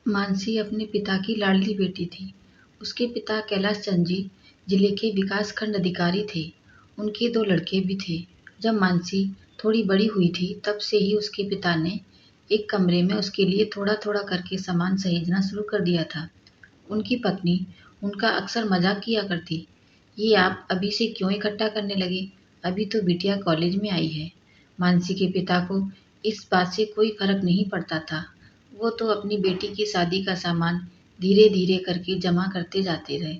मानसी अपने पिता की लाडली बेटी थी। उसके पिता कैलाश चंद जी जिले के विकास खंड अधिकारी थे। उनके 2 लड़के भी थे। जब मानसी थोड़ी बड़ी हुई थी तब से ही उसके पिता ने एक कमरे में उसके लिए थोड़ा-थोड़ा करके सामान सहेजना शुरू कर दिया था। उनकी पत्नी उनका अक्सर मज़ाक किया करती, "ये आप अभी से क्यों इकट्ठा करने लगे? अभी तो बिटिया कॉलेज में आई है।" मानसी के पिता को इस बात से कोई फ़र्क नहीं पड़ता था। वो तो अपनी बेटी की शादी का सामान धीरे-धीरे करके जमा करते जाते रहे।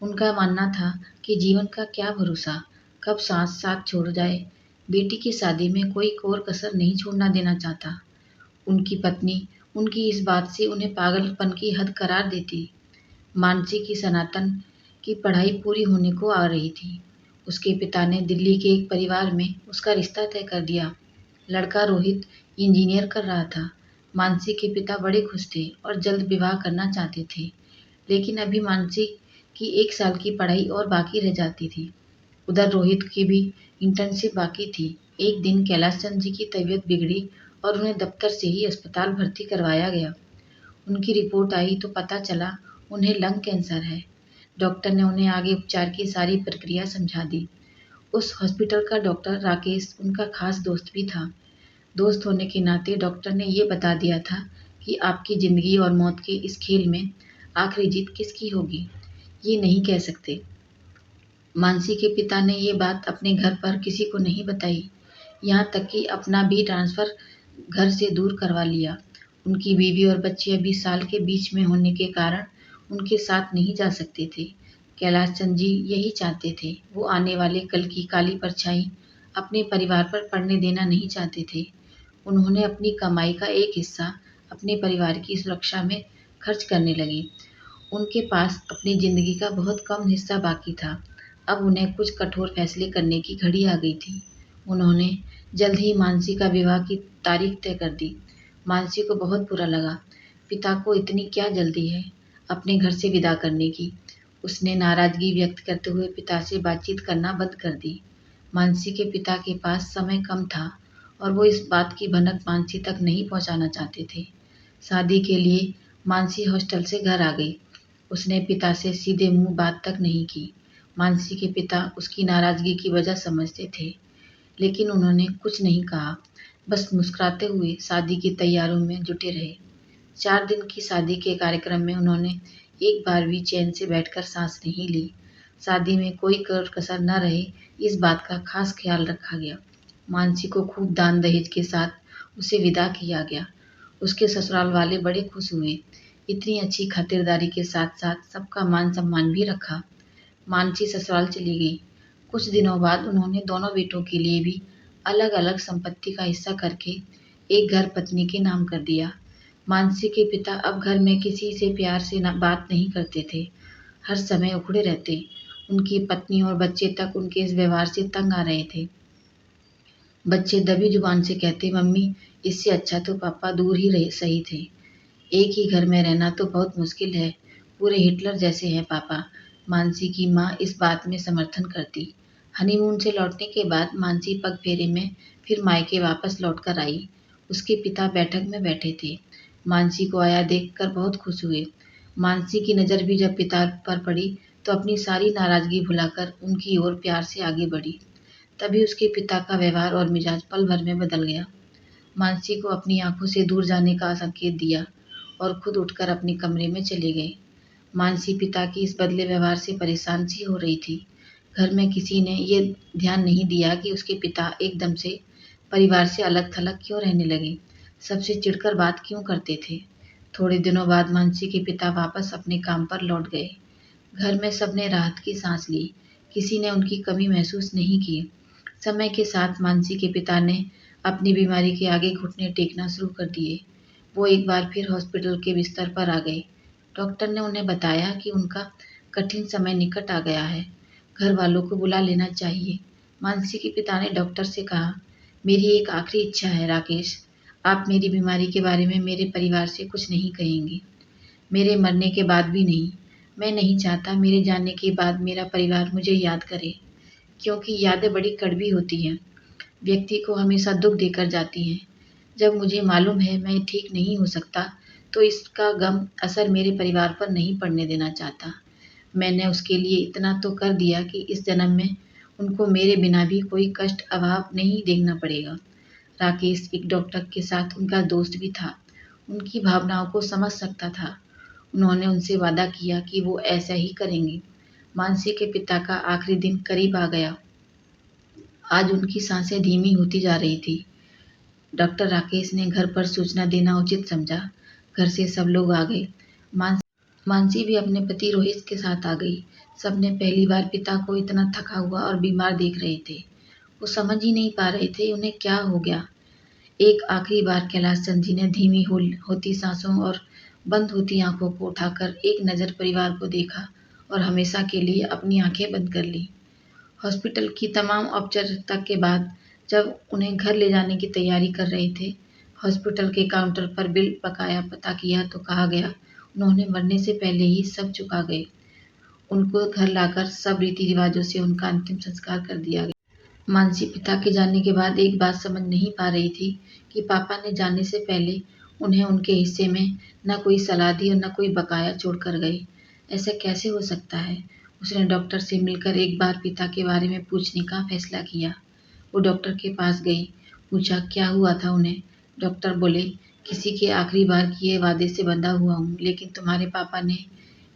उनका मानना था कि जीवन का क्या भरोसा, कब साँस साथ छोड़ जाए। बेटी की शादी में कोई और कसर नहीं छोड़ना देना चाहता। उनकी पत्नी उनकी इस बात से उन्हें पागलपन की हद करार देती। मानसी की सनातन की पढ़ाई पूरी होने को आ रही थी। उसके पिता ने दिल्ली के एक परिवार में उसका रिश्ता तय कर दिया। लड़का रोहित इंजीनियर कर रहा था। मानसी के पिता बड़े खुश थे और जल्द विवाह करना चाहते थे। लेकिन अभी मानसी की 1 साल की पढ़ाई और बाकी रह जाती थी। उधर रोहित की भी इंटर्नशिप बाकी थी। एक दिन कैलाश चंद जी की तबीयत बिगड़ी और उन्हें दफ्तर से ही अस्पताल भर्ती करवाया गया। उनकी रिपोर्ट आई तो पता चला उन्हें लंग कैंसर है। डॉक्टर ने उन्हें आगे उपचार की सारी प्रक्रिया समझा दी। उस हॉस्पिटल का डॉक्टर राकेश उनका खास दोस्त भी था। दोस्त होने के नाते डॉक्टर ने ये बता दिया था कि आपकी ज़िंदगी और मौत के इस खेल में आखिरी जीत किसकी होगी, ये नहीं कह सकते। मानसी के पिता ने ये बात अपने घर पर किसी को नहीं बताई, यहाँ तक कि अपना भी ट्रांसफ़र घर से दूर करवा लिया। उनकी बीवी और बच्चे अभी साल के बीच में होने के कारण उनके साथ नहीं जा सकते थे। कैलाश चंद जी यही चाहते थे। वो आने वाले कल की काली परछाई अपने परिवार पर पड़ने देना नहीं चाहते थे। उन्होंने अपनी कमाई का एक हिस्सा अपने परिवार की सुरक्षा में खर्च करने लगे। उनके पास अपनी ज़िंदगी का बहुत कम हिस्सा बाकी था। अब उन्हें कुछ कठोर फैसले करने की घड़ी आ गई थी। उन्होंने जल्द ही मानसी का विवाह की तारीख तय कर दी। मानसी को बहुत बुरा लगा। पिता को इतनी क्या जल्दी है अपने घर से विदा करने की। उसने नाराज़गी व्यक्त करते हुए पिता से बातचीत करना बंद कर दी। मानसी के पिता के पास समय कम था और वो इस बात की भनक मानसी तक नहीं पहुंचाना चाहते थे। शादी के लिए मानसी हॉस्टल से घर आ गई। उसने पिता से सीधे मुंह बात तक नहीं की। मानसी के पिता उसकी नाराज़गी की वजह समझते थे, लेकिन उन्होंने कुछ नहीं कहा, बस मुस्कुराते हुए शादी की तैयारियों में जुटे रहे। 4 दिन की शादी के कार्यक्रम में उन्होंने एक बार भी चैन से बैठकर सांस नहीं ली। शादी में कोई कसर न रहे, इस बात का खास ख्याल रखा गया। मानसी को खूब दान दहेज के साथ उसे विदा किया गया। उसके ससुराल वाले बड़े खुश हुए। इतनी अच्छी खातिरदारी के साथ साथ सबका मान सम्मान भी रखा। मानसी ससुराल चली गई। कुछ दिनों बाद उन्होंने दोनों बेटों के लिए भी अलग-अलग संपत्ति का हिस्सा करके एक घर पत्नी के नाम कर दिया। मानसी के पिता अब घर में किसी से प्यार से बात नहीं करते थे। हर समय उखड़े रहते। उनकी पत्नी और बच्चे तक उनके इस व्यवहार से तंग आ रहे थे। बच्चे दबी जुबान से कहते, मम्मी इससे अच्छा तो पापा दूर ही रहे सही थे। एक ही घर में रहना तो बहुत मुश्किल है। पूरे हिटलर जैसे हैं पापा। मानसी की माँ इस बात में समर्थन करती। हनीमून से लौटने के बाद मानसी पगफेरे में फिर मायके वापस लौट कर आई। उसके पिता बैठक में बैठे थे। मानसी को आया देखकर बहुत खुश हुए। मानसी की नज़र भी जब पिता पर पड़ी तो अपनी सारी नाराज़गी भुलाकर उनकी ओर प्यार से आगे बढ़ी। तभी उसके पिता का व्यवहार और मिजाज पल भर में बदल गया। मानसी को अपनी आंखों से दूर जाने का संकेत दिया और खुद उठकर अपने कमरे में चले गए। मानसी पिता की इस बदले व्यवहार से परेशान सी हो रही थी। घर में किसी ने ये ध्यान नहीं दिया कि उसके पिता एकदम से परिवार से अलग-थलग क्यों रहने लगे, सबसे चिढ़कर बात क्यों करते थे। थोड़े दिनों बाद मानसी के पिता वापस अपने काम पर लौट गए। घर में सबने राहत की सांस ली। किसी ने उनकी कमी महसूस नहीं की। समय के साथ मानसी के पिता ने अपनी बीमारी के आगे घुटने टेकना शुरू कर दिए। वो एक बार फिर हॉस्पिटल के बिस्तर पर आ गए। डॉक्टर ने उन्हें बताया कि उनका कठिन समय निकट आ गया है, घर वालों को बुला लेना चाहिए। मानसी के पिता ने डॉक्टर से कहा, मेरी एक आखिरी इच्छा है राकेश, आप मेरी बीमारी के बारे में मेरे परिवार से कुछ नहीं कहेंगे, मेरे मरने के बाद भी नहीं। मैं नहीं चाहता मेरे जाने के बाद मेरा परिवार मुझे याद करे, क्योंकि यादें बड़ी कड़वी होती हैं, व्यक्ति को हमेशा दुख देकर जाती हैं। जब मुझे मालूम है मैं ठीक नहीं हो सकता, तो इसका गम असर मेरे परिवार पर नहीं पड़ने देना चाहता। मैंने उसके लिए इतना तो कर दिया कि इस जन्म में उनको मेरे बिना भी कोई कष्ट अभाव नहीं देखना पड़ेगा। राकेश एक डॉक्टर के साथ उनका दोस्त भी था, उनकी भावनाओं को समझ सकता था। उन्होंने उनसे वादा किया कि वो ऐसा ही करेंगे। मानसी के पिता का आखिरी दिन करीब आ गया। आज उनकी सांसें धीमी होती जा रही थी। डॉक्टर राकेश ने घर पर सूचना देना उचित समझा। घर से सब लोग आ गए। मानसी भी अपने पति रोहित के साथ आ गई। सबने पहली बार पिता को इतना थका हुआ और बीमार देख रहे थे। वो समझ ही नहीं पा रहे थे उन्हें क्या हो गया। एक आखिरी बार कैलाश चंद जी ने धीमी होती सांसों और बंद होती आंखों को उठाकर एक नज़र परिवार को देखा और हमेशा के लिए अपनी आंखें बंद कर ली। हॉस्पिटल की तमाम औपचारिकता के बाद जब उन्हें घर ले जाने की तैयारी कर रहे थे, हॉस्पिटल के काउंटर पर बिल बकाया पता किया तो कहा गया उन्होंने मरने से पहले ही सब चुका गए। उनको घर लाकर सब रीति रिवाजों से उनका अंतिम संस्कार कर दिया गया। मानसी पिता के जाने के बाद एक बात समझ नहीं पा रही थी कि पापा ने जाने से पहले उन्हें उनके हिस्से में न कोई सलाह दी और न कोई बकाया छोड़कर गए। ऐसा कैसे हो सकता है? उसने डॉक्टर से मिलकर एक बार पिता के बारे में पूछने का फैसला किया। वो डॉक्टर के पास गई, पूछा क्या हुआ था उन्हें। डॉक्टर बोले, किसी के आखिरी बार किए वादे से बंधा हुआ हूँ, लेकिन तुम्हारे पापा ने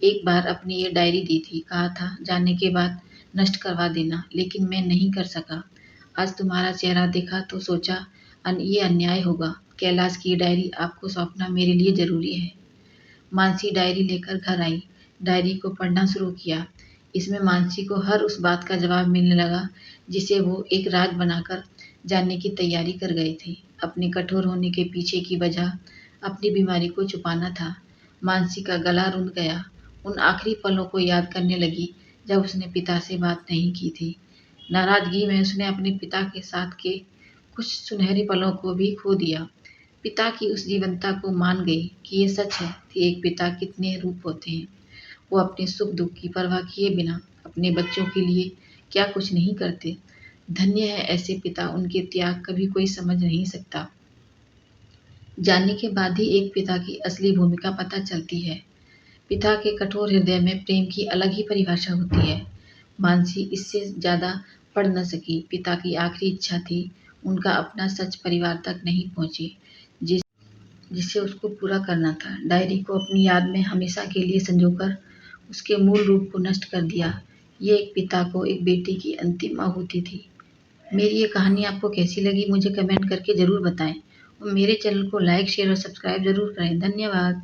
एक बार अपनी ये डायरी दी थी, कहा था जाने के बाद नष्ट करवा देना, लेकिन मैं नहीं कर सका। आज तुम्हारा चेहरा देखा तो सोचा ये अन्याय होगा। कैलाश की डायरी आपको सौंपना मेरे लिए जरूरी है। मानसी डायरी लेकर घर आई, डायरी को पढ़ना शुरू किया। इसमें मानसी को हर उस बात का जवाब मिलने लगा जिसे वो एक राज बनाकर जानने की तैयारी कर गए थे। अपने कठोर होने के पीछे की वजह अपनी बीमारी को छुपाना था। मानसी का गला रुंध गया। उन आखिरी पलों को याद करने लगी जब उसने पिता से बात नहीं की थी। नाराजगी में उसने अपने पिता के साथ के कुछ सुनहरे पलों को भी खो दिया। पिता की उस जीवंतता को मान गई कि ये सच है कि एक पिता कितने रूप होते हैं। वो अपने सुख दुख की परवाह किए बिना अपने बच्चों के लिए क्या कुछ नहीं करते। धन्य है ऐसे पिता, उनके त्याग कभी कोई समझ नहीं सकता। जानने के बाद ही एक पिता की असली भूमिका पता चलती है। पिता के कठोर हृदय में प्रेम की अलग ही परिभाषा होती है। मानसी इससे ज़्यादा पढ़ न सकी। पिता की आखिरी इच्छा थी, उनका अपना सच परिवार तक नहीं पहुंची, जिसे उसको पूरा करना था। डायरी को अपनी याद में हमेशा के लिए संजोकर उसके मूल रूप को नष्ट कर दिया। ये एक पिता को एक बेटी की अंतिम आहुति थी। मेरी ये कहानी आपको कैसी लगी मुझे कमेंट करके ज़रूर बताएं और मेरे चैनल को लाइक शेयर और सब्सक्राइब ज़रूर करें। धन्यवाद।